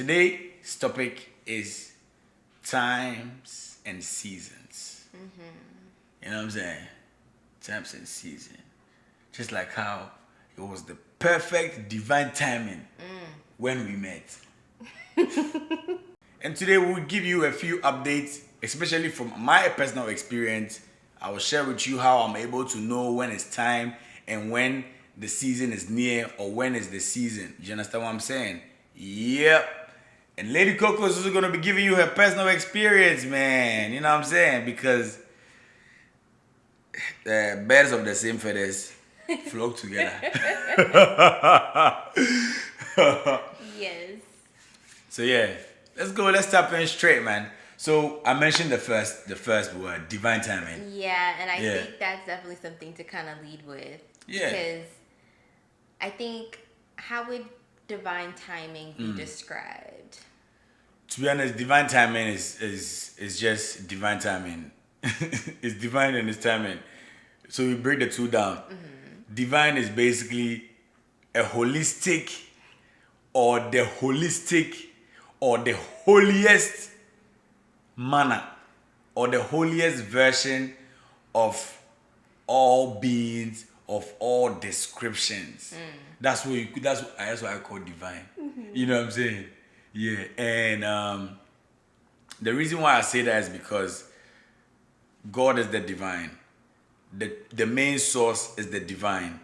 Today's topic is times and seasons. You know what I'm saying? Times and season. Just like how it was the perfect divine timing when we met. And today we'll give you a few updates, especially from my personal experience. I will share with you how I'm able to know when it's time and when the season is near or when is the season. You understand what I'm saying? Yep. And Lady Coco is also going to be giving you her personal experience, man. You know what I'm saying? Because birds of the same feathers flock together. Yes. So yeah, let's go. Let's tap in straight, man. So I mentioned the first word, divine timing. Yeah, and I Yeah. think that's definitely something to kind of lead with. Yeah. Because I think, how would divine timing be described? To be honest, divine timing is just divine timing. It's divine and it's timing. So we break the two down. Divine is basically a holistic or the holistic or the holiest manner or the holiest version of all beings of all descriptions. That's what I call divine. You know what I'm saying? Yeah. And the reason why I say that is because God is the divine. The main source is the divine.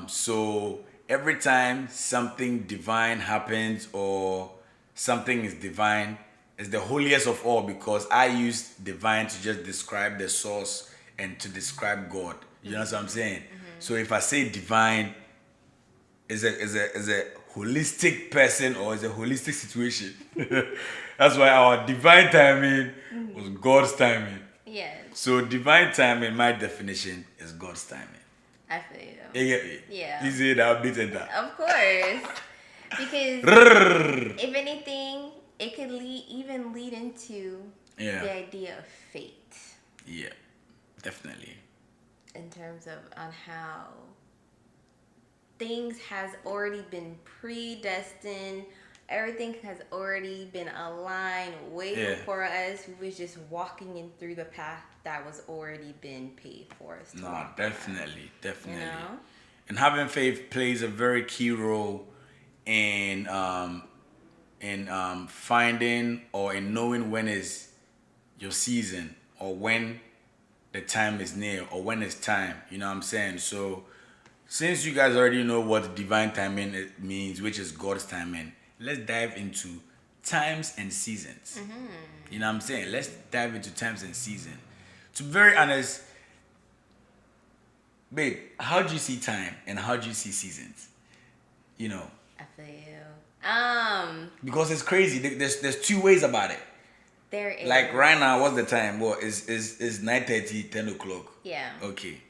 So every time something divine happens or something is divine, it's the holiest of all because I use divine to just describe the source and to describe God. You know what I'm saying? So if I say divine, is a holistic person or is a holistic situation. That's why our divine timing was God's timing. Yes, So divine timing, my definition, is God's timing. I feel you. You get me? Yeah. You see the update and that. Of course. Because if anything, it could even lead into Yeah. the idea of fate Yeah, definitely. in terms of on how things has already been predestined. Everything has already been aligned way Yeah. before us. We was just walking in through the path that was already been paid for us. To No, walk down, definitely. You know? And having faith plays a very key role in finding or in knowing when is your season or when the time is near or when it's time. You know what I'm saying? So since you guys already know what divine timing means, which is God's timing, let's dive into times and seasons. You know what I'm saying? Let's dive into times and season. To be very honest, babe, how do you see time and how do you see seasons? You know, I feel you. because it's crazy. There's two ways about it. There is Like right now, what's the time? What is 9:30, 10 o'clock? Yeah. Okay,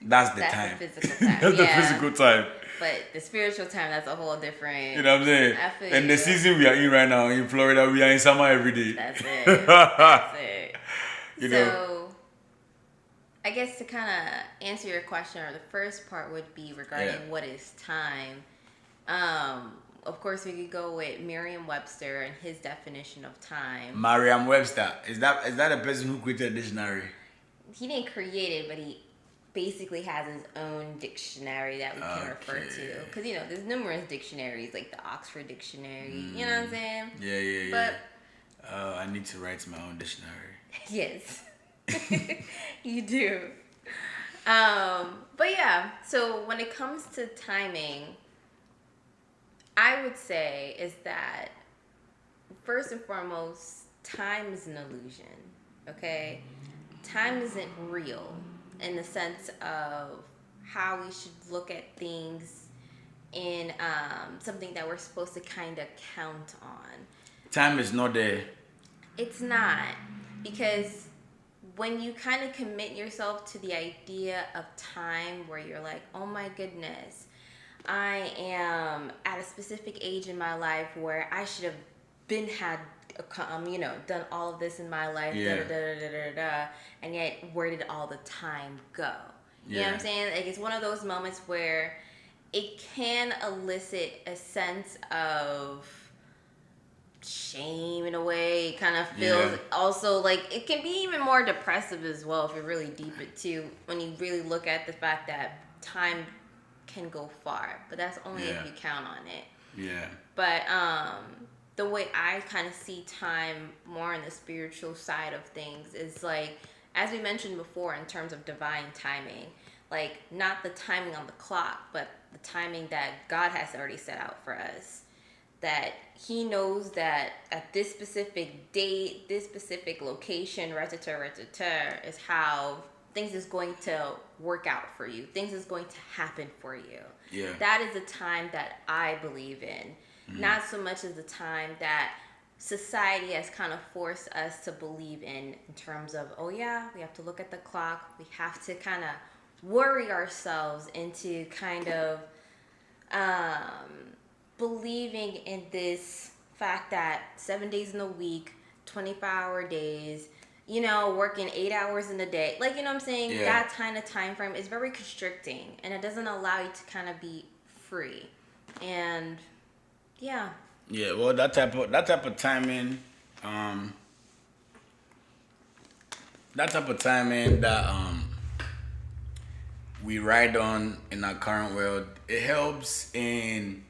that's the That's time. the physical time. That's Yeah. the physical time. But the spiritual time, that's a whole different. You know what I'm saying? I feel And you. the season we are in right now in Florida, we are in summer every day. That's it. That's it. You So, know. I guess to kind of answer your question, or the first part would be regarding Yeah. what is time. Of course, we could go with Merriam-Webster and his definition of time. Merriam-Webster, is that a person who created a dictionary? He didn't create it, but he basically has his own dictionary that we can refer to. Okay. Because, there's numerous dictionaries, like the Oxford Dictionary. You know what I'm saying? Yeah. But, I need to write my own dictionary. yes, you do. But yeah, so when it comes to timing, I would say is that first and foremost, time is an illusion. Okay, time isn't real in the sense of how we should look at things in something that we're supposed to kind of count on. Time is not there. It's not, because when you kind of commit yourself to the idea of time where you're like, oh my goodness, I am at a specific age in my life where I should have done all of this in my life, and yet where did all the time go? You know what I'm saying? Like, it's one of those moments where it can elicit a sense of shame in a way. It kind of feels also like it can be even more depressive as well if you really deep it too. When you really look at the fact that time can go far, but that's only if you count on it. Yeah. But the way I kind of see time more on the spiritual side of things is like, as we mentioned before, in terms of divine timing, like not the timing on the clock, but the timing that God has already set out for us. That He knows that at this specific date, this specific location, is how things is going to work out for you. Things is going to happen for you. Yeah. That is the time that I believe in. Not so much as the time that society has kind of forced us to believe in terms of, oh yeah, we have to look at the clock. We have to kind of worry ourselves into kind of believing in this fact that 7 days in a week, 24-hour days, you know, working 8 hours in a day, like, you know what I'm saying? Yeah. That kind of time frame is very constricting, and it doesn't allow you to kind of be free. And yeah. Yeah, well, that type of timing, that we ride on in our current world, it helps in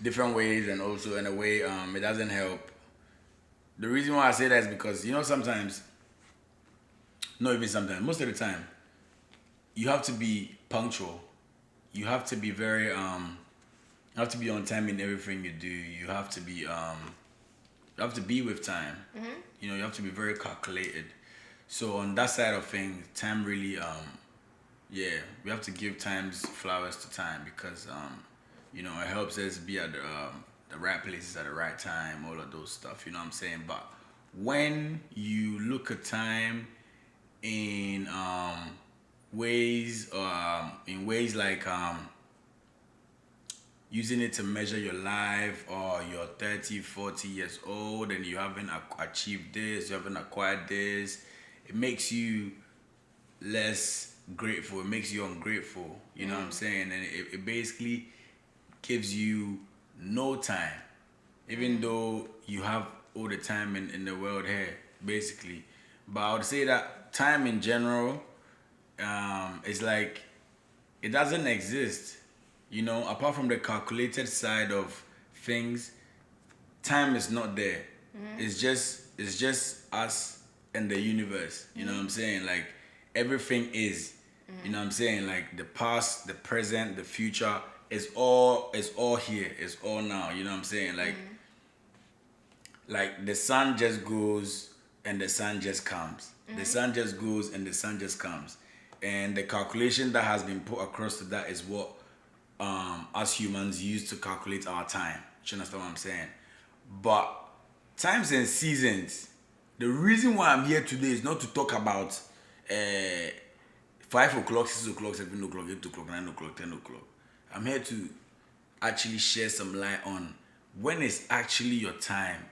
different ways, and also in a way it doesn't help. The reason why I say that is because, you know, sometimes, not even sometimes, most of the time, you have to be punctual. You have to be very you have to be on time in everything you do. You have to be with time. You know, you have to be very calculated. So on that side of things, time really we have to give times flowers to time, because you know, it helps us be at the right places at the right time, all of those stuff, you know what I'm saying? But when you look at time in ways like using it to measure your life, or you're 30, 40 years old and you haven't achieved this, you haven't acquired this, it makes you less grateful, it makes you ungrateful, you know what I'm saying? And it basically gives you no time, even though you have all the time in the world here, basically. But I would say that time in general is like, it doesn't exist. You know, apart from the calculated side of things, time is not there. It's just us and the universe. You know what I'm saying? Like, everything is. You know what I'm saying? Like, the past, the present, the future is all here. It's all now. You know what I'm saying? Like the sun just goes and the sun just comes. The sun just goes and the sun just comes. And the calculation that has been put across to that is what us humans use to calculate our time. You understand what I'm saying? But times and seasons, the reason why I'm here today is not to talk about 5 o'clock, 6 o'clock, 7 o'clock, 8 o'clock, 9 o'clock, 10 o'clock. I'm here to actually share some light on when is actually your time.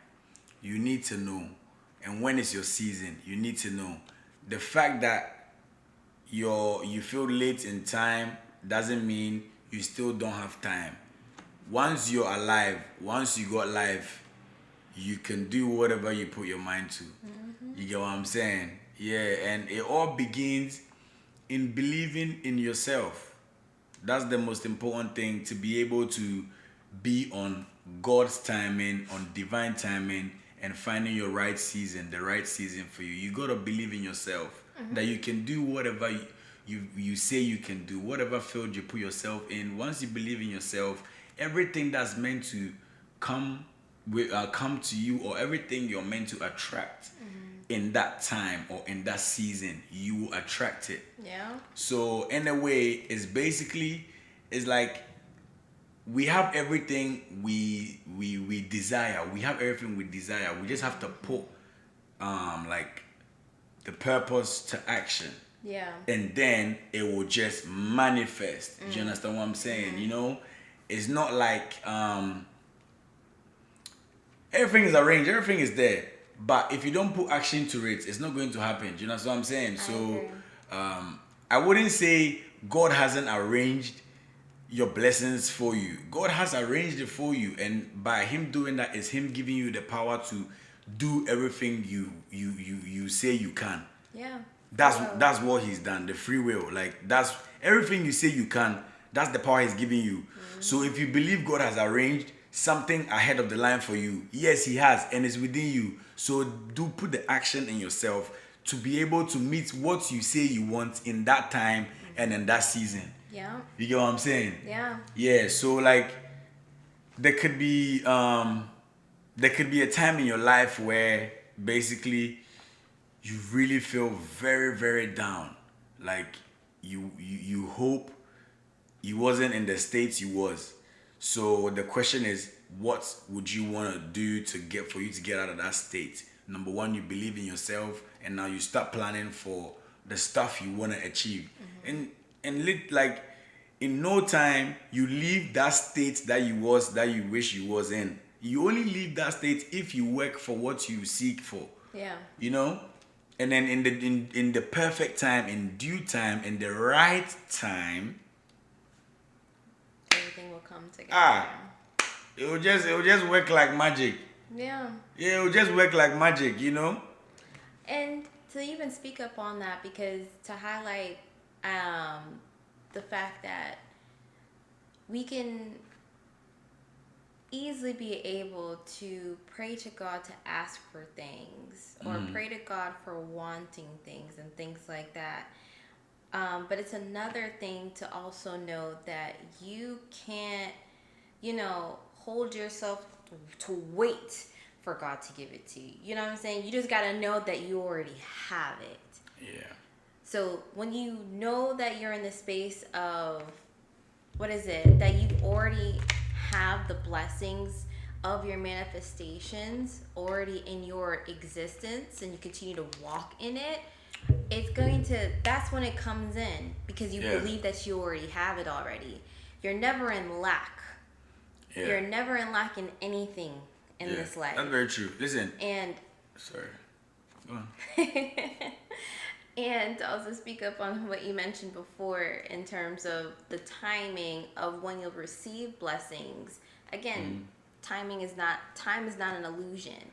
You need to know. And when is your season, you need to know. The fact that you feel late in time doesn't mean you still don't have time. Once you're alive, once you got life, you can do whatever you put your mind to. You get what I'm saying? Yeah, and it all begins in believing in yourself. That's the most important thing, to be able to be on God's timing, on divine timing, and finding your right season, the right season for you. You gotta believe in yourself, that you can do whatever you say you can do, whatever field you put yourself in. Once you believe in yourself, everything that's meant to come to you, or everything you're meant to attract in that time or in that season, you will attract it. Yeah. So in a way, it's like we have everything we desire. We have everything we desire. We just have to put like the purpose to action. Yeah. And then it will just manifest. Do you understand what I'm saying? You know, it's not like everything is arranged, everything is there. But if you don't put action to it, it's not going to happen. Do you understand what I'm saying? So I wouldn't say God hasn't arranged your blessings for you. God has arranged it for you, and by Him doing that is Him giving you the power to do everything you say you can. Yeah. That's what He's done. The free will, like that's everything you say you can. That's the power He's giving you. So if you believe God has arranged something ahead of the line for you, yes, He has, and it's within you. So do put the action in yourself to be able to meet what you say you want in that time and in that season. Yeah. You get what I'm saying? Yeah. Yeah. So like there could be a time in your life where basically you really feel very, very down. Like you hope you wasn't in the states you was. So the question is, what would you want to do to get for you to get out of that state? Number one, you believe in yourself, and now you start planning for the stuff you want to achieve. Like in no time, you leave that state that you wish you was in. You only leave that state if you work for what you seek for. Yeah. You know, and then in the perfect time, in due time, in the right time, Everything will come together. it will just work like magic. Yeah. Yeah, it will just work like magic, you know. And to even speak up on that, because to highlight the fact that we can easily be able to pray to God to ask for things, or pray to God for wanting things and things like that. But it's another thing to also know that you can't, hold yourself to wait for God to give it to you. You know what I'm saying? You just got to know that you already have it. Yeah. So when you know that you're in the space of, that you already have the blessings of your manifestations already in your existence, and you continue to walk in it, that's when it comes in, because you believe that you already have it already. You're never in lack. Yeah. You're never in lack in anything in this life. That's very true. Listen. And Sorry. Go on. and to also speak up on what you mentioned before in terms of the timing of when you'll receive blessings. Again, time is not an illusion.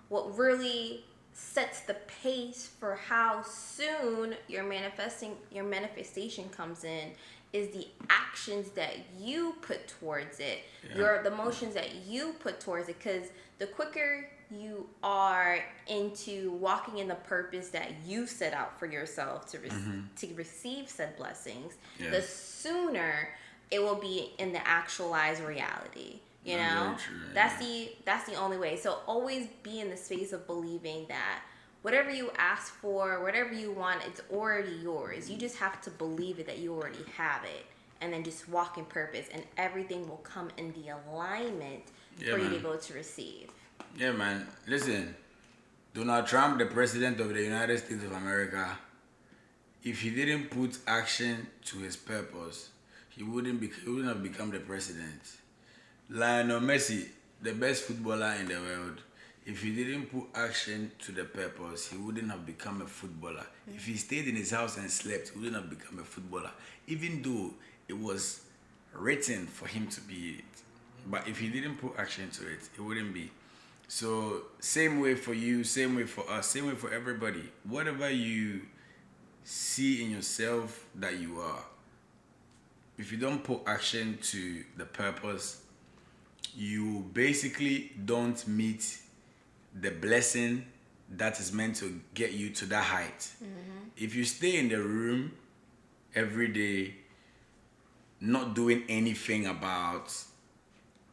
What really sets the pace for how soon your manifestation comes in is the actions that you put towards it, the motions that you put towards it. Because the quicker you are into walking in the purpose that you set out for yourself to receive said blessings, the sooner it will be in the actualized reality. You know, that's the only way. So always be in the space of believing that whatever you ask for, whatever you want, it's already yours. You just have to believe it, that you already have it, and then just walk in purpose, and everything will come in the alignment for you to be able to receive. Yeah, man. Listen, Donald Trump, the president of the United States of America, if he didn't put action to his purpose, he wouldn't have become the president. Lionel Messi, the best footballer in the world, if he didn't put action to the purpose, he wouldn't have become a footballer. If he stayed in his house and slept, he wouldn't have become a footballer, even though it was written for him to be it. But if he didn't put action to it, it wouldn't be. So same way for you, same way for us, same way for everybody. Whatever you see in yourself that you are, if you don't put action to the purpose, you basically don't meet the blessing that is meant to get you to that height. If you stay in the room every day not doing anything about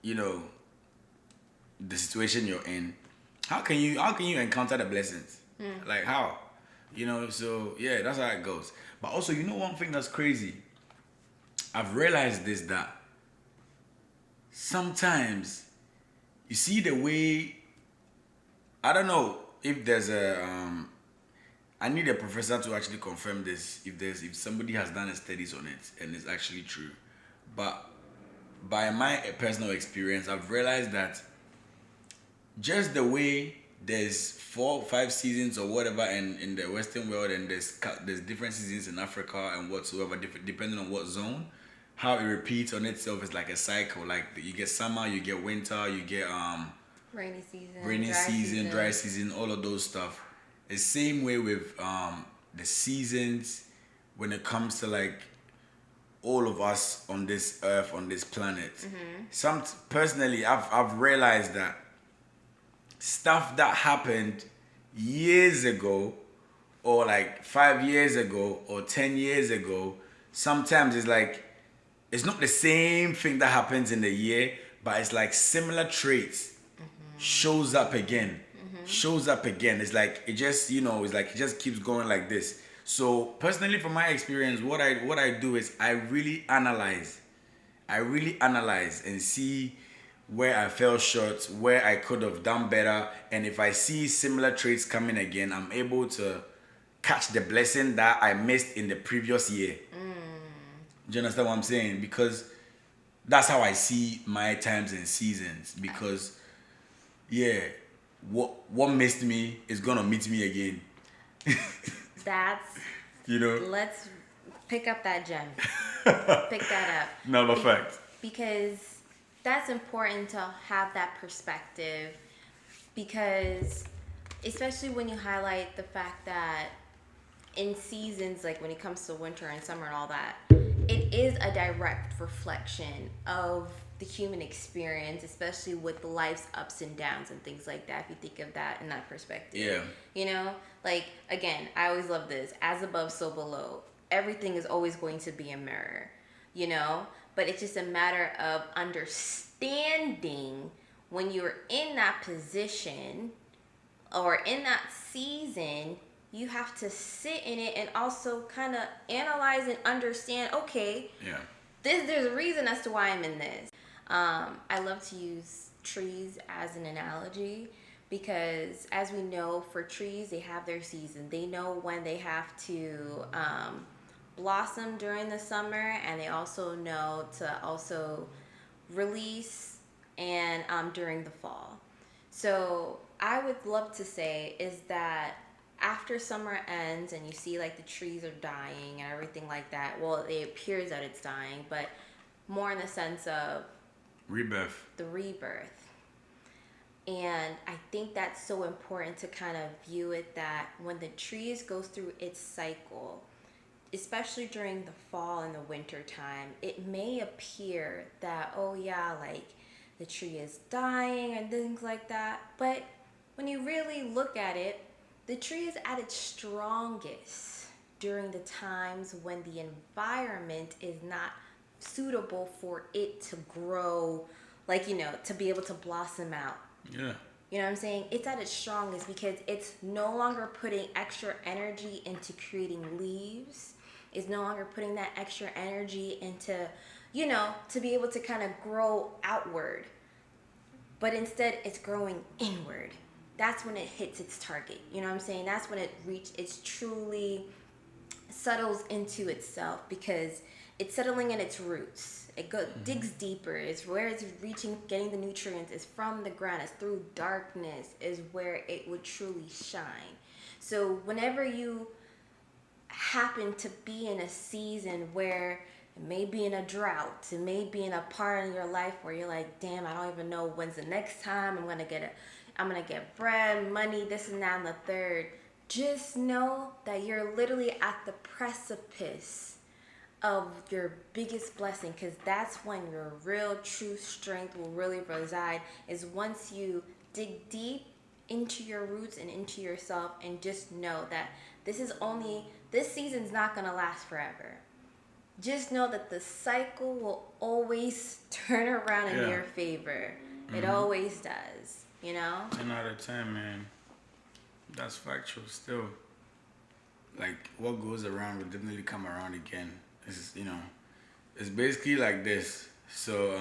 the situation you're in, how can you encounter the blessings? Like how? So yeah, that's how it goes. But also, one thing that's crazy, I've realized this, that sometimes you see the way, I don't know if there's I need a professor to actually confirm this, if somebody has done studies on it and it's actually true. But by my personal experience, I've realized that just the way there's 4 or 5 seasons or whatever in the Western world, and there's different seasons in Africa and whatsoever, depending on what zone. how it repeats on itself is like a cycle. Like you get summer, you get winter, you get rainy season, dry season, all of those stuff. It's same way with the seasons when it comes to like all of us on this earth, on this planet. Some personally, I've realized that stuff that happened years ago, or like 5 years ago, or 10 years ago, sometimes it's like it's not the same thing that happens in the year, but it's like similar traits shows up again, shows up again. It's like it just it's like it just keeps going like this. So personally, from my experience, what I do is I really analyze and see where I fell short, where I could have done better, and if I see similar traits coming again, I'm able to catch the blessing that I missed in the previous year. Do you understand what I'm saying? Because that's how I see my times and seasons. Because yeah, what missed me is gonna meet me again. That's You know? let's pick up that gem. Pick that up. Number fact. Because that's important to have that perspective. Because especially when you highlight the fact that in seasons, like when it comes to winter and summer and all that, it is a direct reflection of the human experience, especially with life's ups and downs and things like that, if you think of that in that perspective. Yeah. You know, like, again, I always love this, as above, so below. Everything is always going to be a mirror, you know? But it's just a matter of understanding when you're in that position or in that season, you have to sit in it and also kind of analyze and understand, okay, Yeah. there's a reason as to why I'm in this. I love to use trees as an analogy because, as we know, for trees, they have their season. They know when they have to blossom during the summer, and they also know to also release and during the fall. So I would love to say is that after summer ends and you see like the trees are dying and everything like that, well, it appears that it's dying, but more in the sense of Rebirth. the rebirth. And I think that's so important to kind of view it that when the trees goes through its cycle, especially during the fall and the winter time, it may appear that, oh yeah, like the tree is dying and things like that. But when you really look at it, the tree is at its strongest during the times when the environment is not suitable for it to grow, like, you know, to be able to blossom out. Yeah. You know what I'm saying? It's at its strongest because it's no longer putting extra energy into creating leaves. It's no longer putting that extra energy into, you know, to be able to kind of grow outward. But instead, it's growing inward. That's when it hits its target. You know what I'm saying? That's when it's truly settles into itself because it's settling in its roots. It digs deeper. It's where it's reaching, getting the nutrients. It's from the ground. It's through darkness is where it would truly shine. So whenever you happen to be in a season where it may be in a drought, it may be in a part in your life where you're like, damn, I don't even know when's the next time I'm gonna get bread, money, this and that and the third. Just know that you're literally at the precipice of your biggest blessing, because that's when your real true strength will really reside, is once you dig deep into your roots and into yourself and just know that this season's not going to last forever. Just know that the cycle will always turn around in your favor. It always does, you know? 10 out of 10, man. That's factual still. Like, what goes around will definitely come around again. It's, you know, it's basically like this. So,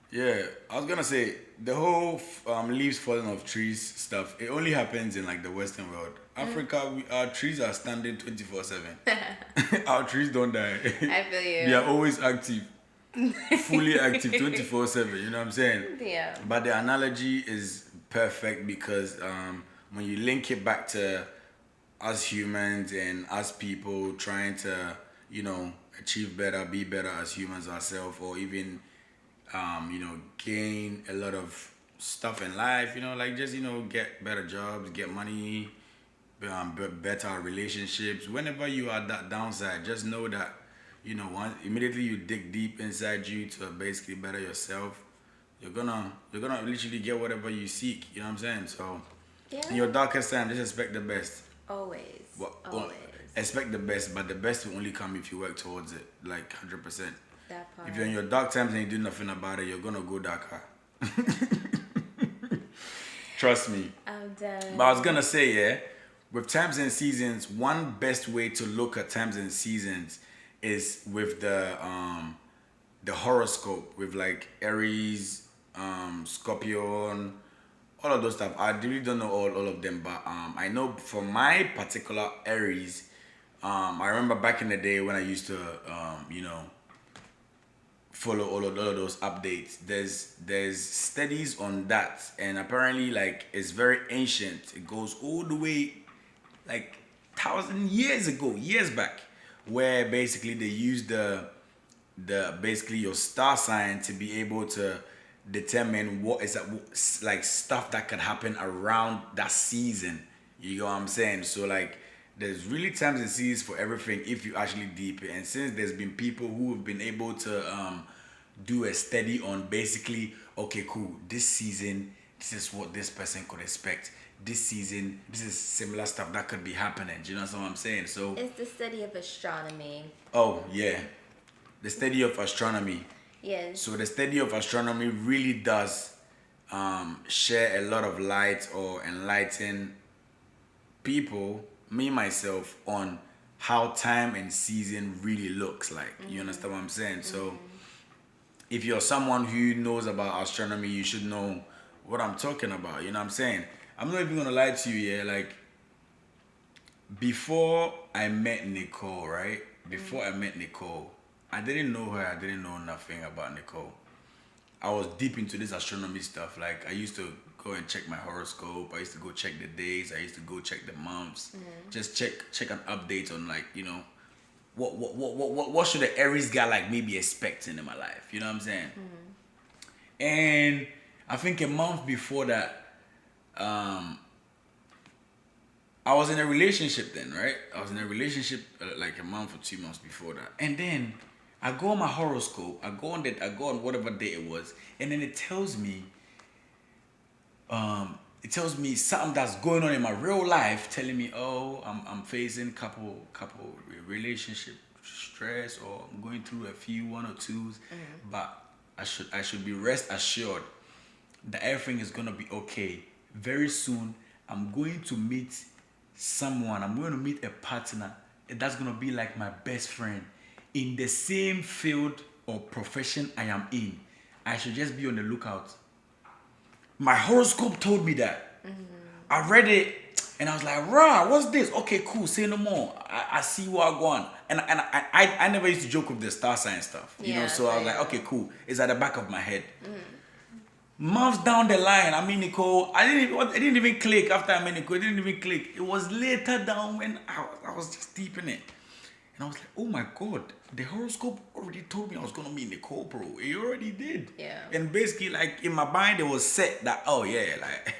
yeah, I was gonna say, the whole leaves falling off trees stuff, it only happens in, like, the Western world. Africa, our trees are standing 24/7. Our trees don't die. I feel you. They are always active. Fully active 24/7, you know what I'm saying? Yeah. But the analogy is perfect because when you link it back to us humans and us people trying to, you know, achieve better, be better as humans ourselves, or even gain a lot of stuff in life. Like just get better jobs, get money, better relationships. Whenever you are that downside, just know that once immediately you dig deep inside you to basically better yourself, you're gonna literally get whatever you seek. You know what I'm saying? So in Yeah. your darkest time, just expect the best. Always. Well, Always. expect the best, but the best will only come if you work towards it, like 100%. That part. If you're in your dark times and you do nothing about it, you're gonna go darker. Trust me. I'm done. But I was gonna say, yeah, with times and seasons, one best way to look at times and seasons is with the horoscope, with like Aries, Scorpion, all of those stuff. I really don't know all of them, but I know for my particular Aries, I remember back in the day when I used to follow all of those updates. There's studies on that, and apparently like it's very ancient. It goes all the way like 1,000 years ago, years back, where basically they use the basically your star sign to be able to determine what is that, like stuff that could happen around that season. You know what I'm saying? So like there's really times and seasons for everything if you actually deep it. And since there's been people who have been able to do a study on basically, okay, cool, this season, this is what this person could expect. This season, this is similar stuff that could be happening. Do you know what I'm saying? So It's the study of astronomy. oh yeah, the study of astronomy. Yes. So the study of astronomy really does share a lot of light or enlighten people, me myself, on how time and season really looks like. You understand what I'm saying? So if you're someone who knows about astronomy, you should know what I'm talking about. You know what I'm saying? I'm not even gonna lie to you, yeah. Like before I met Nicole, right? Before I met Nicole, I didn't know her. I didn't know nothing about Nicole. I was deep into this astronomy stuff. Like I used to go and check my horoscope. I used to go check the days. I used to go check the months. Just check an update on like what should an Aries guy like me be expecting in my life. You know what I'm saying? And I think a month before that, I was in a relationship then, right? I was in a relationship like a month or 2 months before that, and then I go on my horoscope. I go on whatever day it was, and then it tells me something that's going on in my real life, telling me, oh, I'm facing couple relationship stress, or I'm going through a few one or twos, but I should be rest assured that everything is gonna be okay. Very soon, I'm going to meet someone. I'm going to meet a partner that's gonna be like my best friend in the same field or profession I am in. I should just be on the lookout. My horoscope told me that. I read it and I was like, rah, what's this? Okay, cool, say no more. I see where I'm going. And I never used to joke with the star sign stuff. So I was like, okay, cool. It's at the back of my head. Months down the line, I mean, Nicole, it didn't even click after I met Nicole. It didn't even click. It was later down when I was just deep in it. And I was like, oh my God, the horoscope already told me I was going to meet Nicole, bro. It already did. Yeah. And basically, like, in my mind, it was set that, oh yeah, like,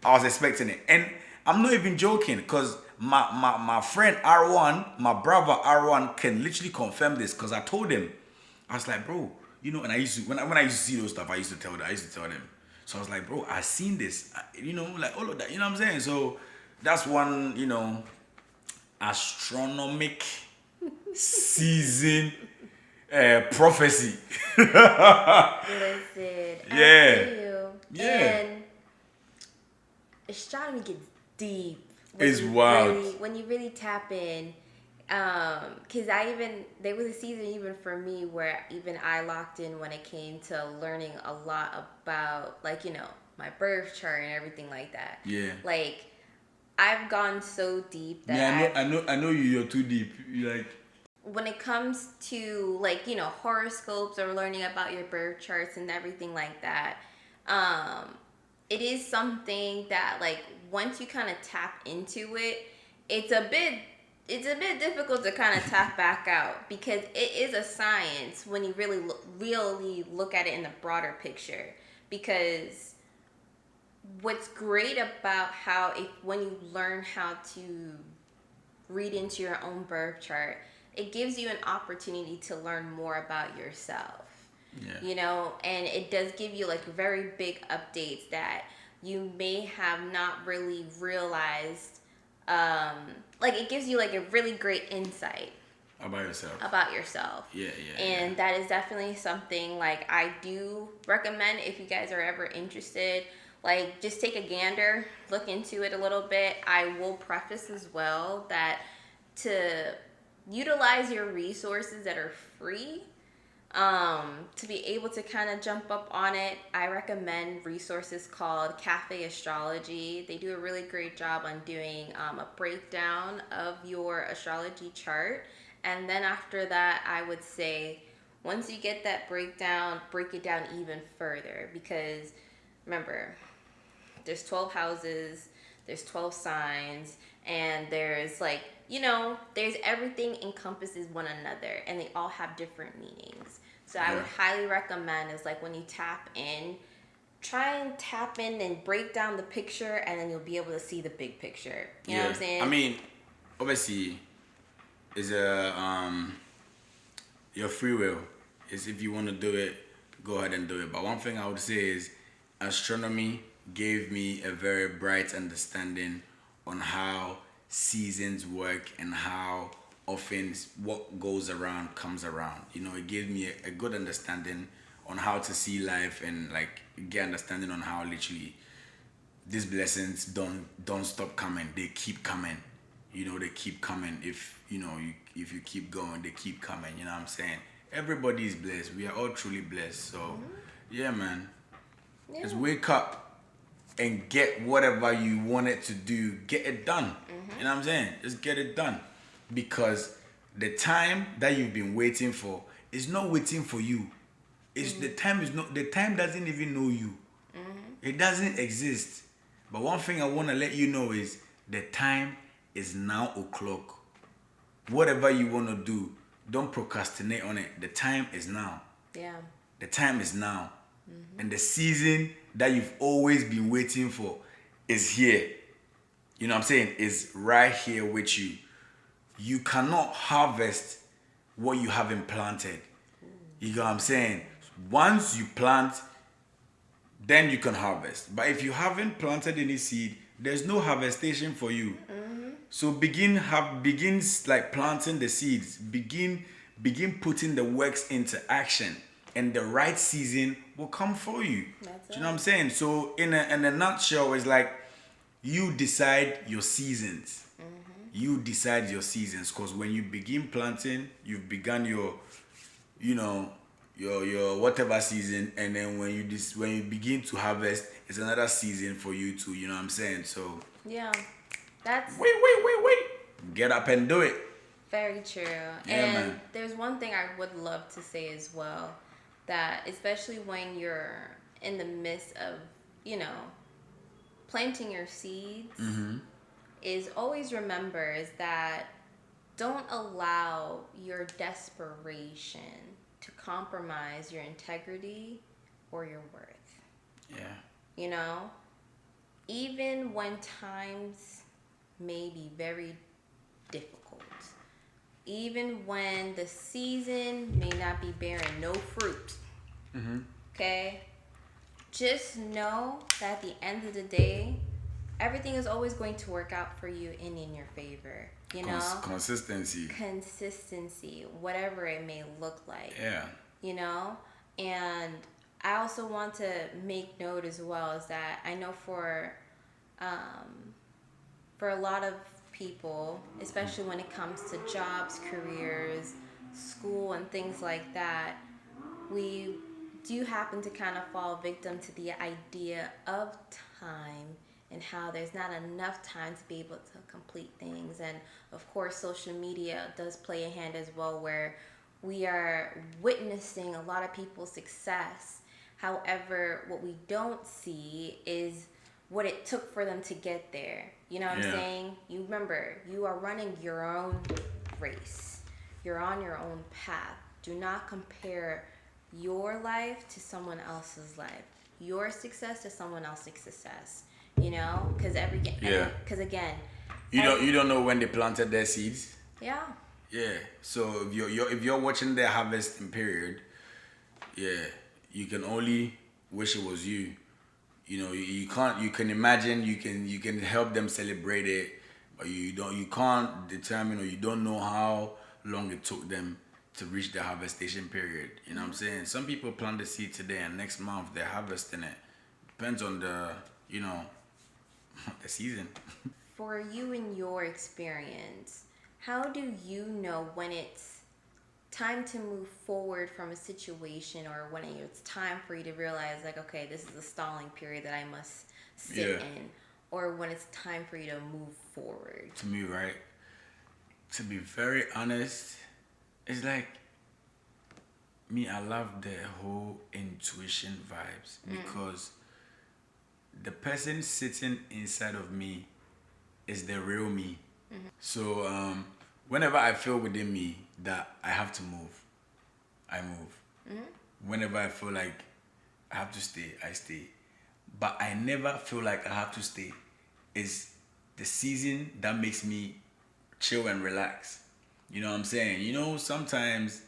I was expecting it. And I'm not even joking, because my friend R1, my brother R1 can literally confirm this, because I told him, I was like, bro, and I used to, when I used to see those stuff, I used to tell them. So I was like, bro, I seen this, like all of that, you know what I'm saying? So that's one, astronomic season prophecy. Listen, Yeah. I feel you. Yeah. And astronomy gets deep. It's wild. When you really tap in. Cause there was a season even for me where even I locked in when it came to learning a lot about my birth chart and everything like that. Yeah. Like I've gone so deep that Yeah, I know you're too deep. You like when it comes to horoscopes or learning about your birth charts and everything like that, it is something that like once you kind of tap into it, it's a bit it's a bit difficult to kind of tap back out because it is a science when you really look at it in the broader picture. Because what's great about how if when you learn how to read into your own birth chart, it gives you an opportunity to learn more about yourself. Yeah. You know, and it does give you like very big updates that you may have not really realized. Like it gives you like a really great insight About yourself. about yourself. Yeah, yeah. And that is definitely something like I do recommend if you guys are ever interested. Like just take a gander, look into it a little bit. I will preface as well that to utilize your resources that are free, to be able to kind of jump up on it, I recommend resources called Cafe Astrology. They do a really great job on doing a breakdown of your astrology chart. And then after that, I would say once you get that breakdown, break it down even further. Because remember, there's 12 houses, there's 12 signs, and there's like, you know, there's everything encompasses one another and they all have different meanings. So I would highly recommend is like when you tap in, try and tap in and break down the picture and then you'll be able to see the big picture. You know what I'm saying? I mean, obviously, it's your free will. Is if you want to do it, go ahead and do it. But one thing I would say is astronomy gave me a very bright understanding on how seasons work and how often what goes around comes around. You know, it gave me a good understanding on how to see life and like get understanding on how literally these blessings don't stop coming. They keep coming. You know, they keep coming. If you know, if you keep going, they keep coming. You know what I'm saying? Everybody is blessed. We are all truly blessed. So, yeah, man. Yeah. Just wake up and get whatever you wanted to do. Get it done. You know what I'm saying? Just get it done. Because the time that you've been waiting for is not waiting for you. It's the time doesn't even know you. It doesn't exist. But one thing I want to let you know is the time is now o'clock. Whatever you want to do, don't procrastinate on it. The time is now. Yeah. The time is now. And the season that you've always been waiting for is here. You know what I'm saying? Is right here with you. You cannot harvest what you haven't planted. You know what I'm saying? Once you plant, then you can harvest. But if you haven't planted any seed, there's no harvestation for you. So begin like planting the seeds. Begin putting the works into action, and the right season will come for you. Do you know what I'm saying? So in a nutshell, it's like you decide your seasons. You decide your seasons, because when you begin planting, you've begun your, you know, your whatever season, and then when you begin to harvest, it's another season for you to, you know what I'm saying? So Yeah. That's wait. Get up and do it. very true. Yeah, And man. there's one thing I would love to say as well, that especially when you're in the midst of, you know, planting your seeds, is always remember is that don't allow your desperation to compromise your integrity or your worth. Yeah. You know, even when times may be very difficult, even when the season may not be bearing no fruit, okay, just know that at the end of the day, everything is always going to work out for you and in your favor. You know, Consistency. whatever it may look like. Yeah. You know, and I also want to make note as well is that I know for a lot of people, especially when it comes to jobs, careers, school, and things like that, we do happen to kind of fall victim to the idea of time and how there's not enough time to be able to complete things. And of course, social media does play a hand as well, where we are witnessing a lot of people's success. However, what we don't see is what it took for them to get there. You know what I'm saying? You remember, you are running your own race. You're on your own path. Do not compare your life to someone else's life. Your success to someone else's success. You know, because again, you don't know when they planted their seeds. Yeah. Yeah. So if you're watching their harvesting period, yeah, you can only wish it was you. You know, you can't. You can imagine. You can help them celebrate it, but you can't determine, or you don't know how long it took them to reach the harvestation period. You know what I'm saying? Some people plant the seed today, and next month they're harvesting it. Depends on the the season. For you in your experience, how do you know when it's time to move forward from a situation, or when it's time for you to realize, like, okay, this is a stalling period that I must sit in, or when it's time for you to move forward? To me, right? To be very honest, it's like me, I love the whole intuition vibes, because the person sitting inside of me is the real me. So whenever I feel within me that I have to move, I move. Whenever I feel like I have to stay, I stay. But I never feel like I have to stay. It's the season that makes me chill and relax. You know what I'm saying? You know, sometimes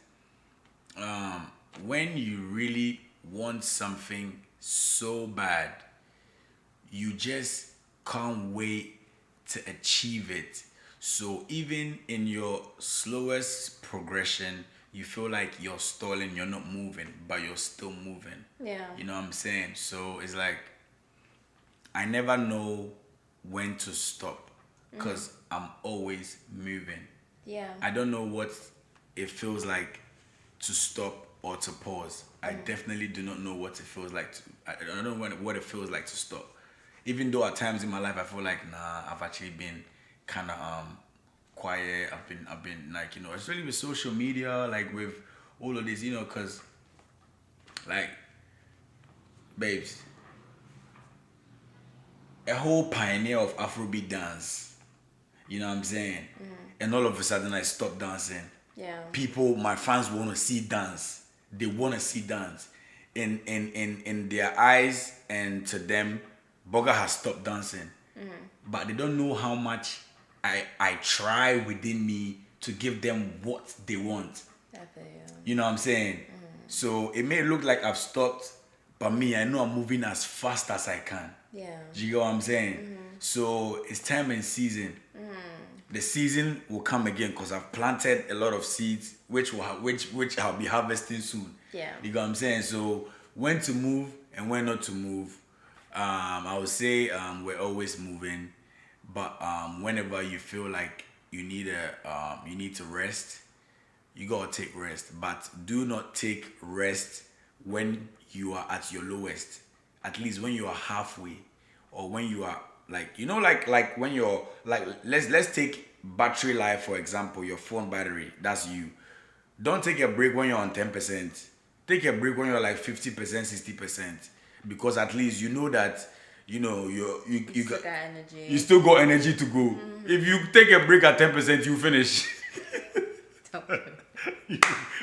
when you really want something so bad, you just can't wait to achieve it. So even in your slowest progression, you feel like you're stalling, you're not moving, but you're still moving. Yeah. You know what I'm saying? So it's like I never know when to stop, because I'm always moving. Yeah. I don't know what it feels like to stop or to pause. I definitely do not know what it feels like to. I don't know what it feels like to stop. Even though at times in my life I feel like, nah, I've actually been kind of quiet. I've been like, especially with social media, like with all of this, because like, babes, a whole pioneer of Afrobeat dance. You know what I'm saying? And all of a sudden I stopped dancing. Yeah. People, my fans want to see dance. They want to see dance. In their eyes, and to them, Boga has stopped dancing. But they don't know how much I try within me to give them what they want. Definitely. You know what I'm saying? So it may look like I've stopped, but me, I know I'm moving as fast as I can. Yeah. Do you get what I'm saying? So it's time and season. The season will come again, because I've planted a lot of seeds, which I'll be harvesting soon. Yeah. You get what I'm saying? So when to move and when not to move, I would say we're always moving, but whenever you feel like you need to rest, you gotta take rest. But do not take rest when you are at your lowest. At least when you are halfway, or when you are like when you're like, let's take battery life for example. Your phone battery, that's you. Don't take a break when you're on 10%. Take a break when you're like 50%, 60%, because at least you know that you Still got energy. you still got energy to go. If you take a break at 10%, you finish.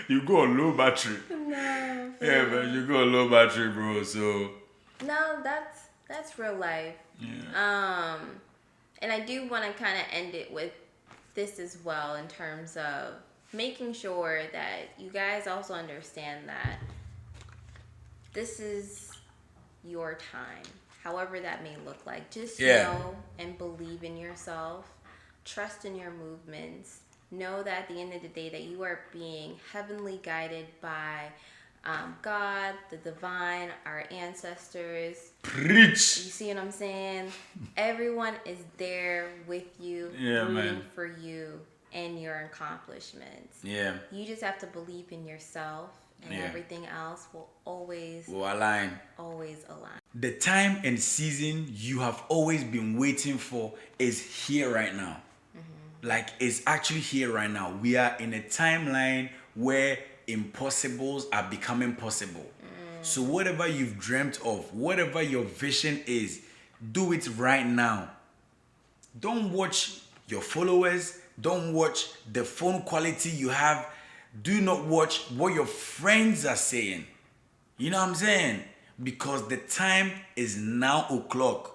you go on low battery. No. Yeah, man, you go on low battery, bro. So No, that's real life. yeah. And I do want to kind of end it with this as well, in terms of making sure that you guys also understand that this is your time, however that may look like. Just know and believe in yourself. Trust in your movements. Know that at the end of the day that you are being heavenly guided by God, the divine, our ancestors. Preach. You see what I'm saying? Everyone is there with you, rooting for you and your accomplishments. Yeah. You just have to believe in yourself, and everything else will always align. Always align. The time and season you have always been waiting for is here right now. Like, it's actually here right now. We are in a timeline where impossibles are becoming possible. So whatever you've dreamt of, whatever your vision is, do it right now. Don't watch your followers. Don't watch the phone quality you have. Do not watch what your friends are saying. You know what I'm saying? Because the time is now o'clock.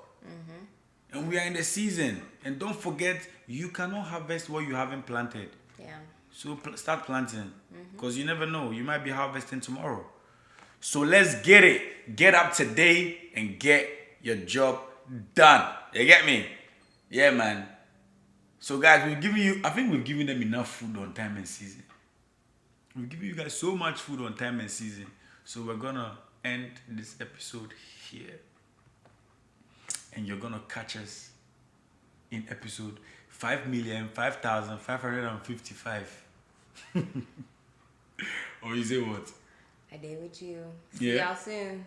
And we are in the season. And don't forget, you cannot harvest what you haven't planted. Yeah. So start planting. Because you never know. You might be harvesting tomorrow. So let's get it. Get up today and get your job done. You get me? Yeah, man. So guys, I think we've given them enough food on time and season. We've given you guys so much food on time and season. So we're gonna end this episode here. And you're gonna catch us in episode 5,005,555. Or you say what? I did with you. Yeah. See y'all soon.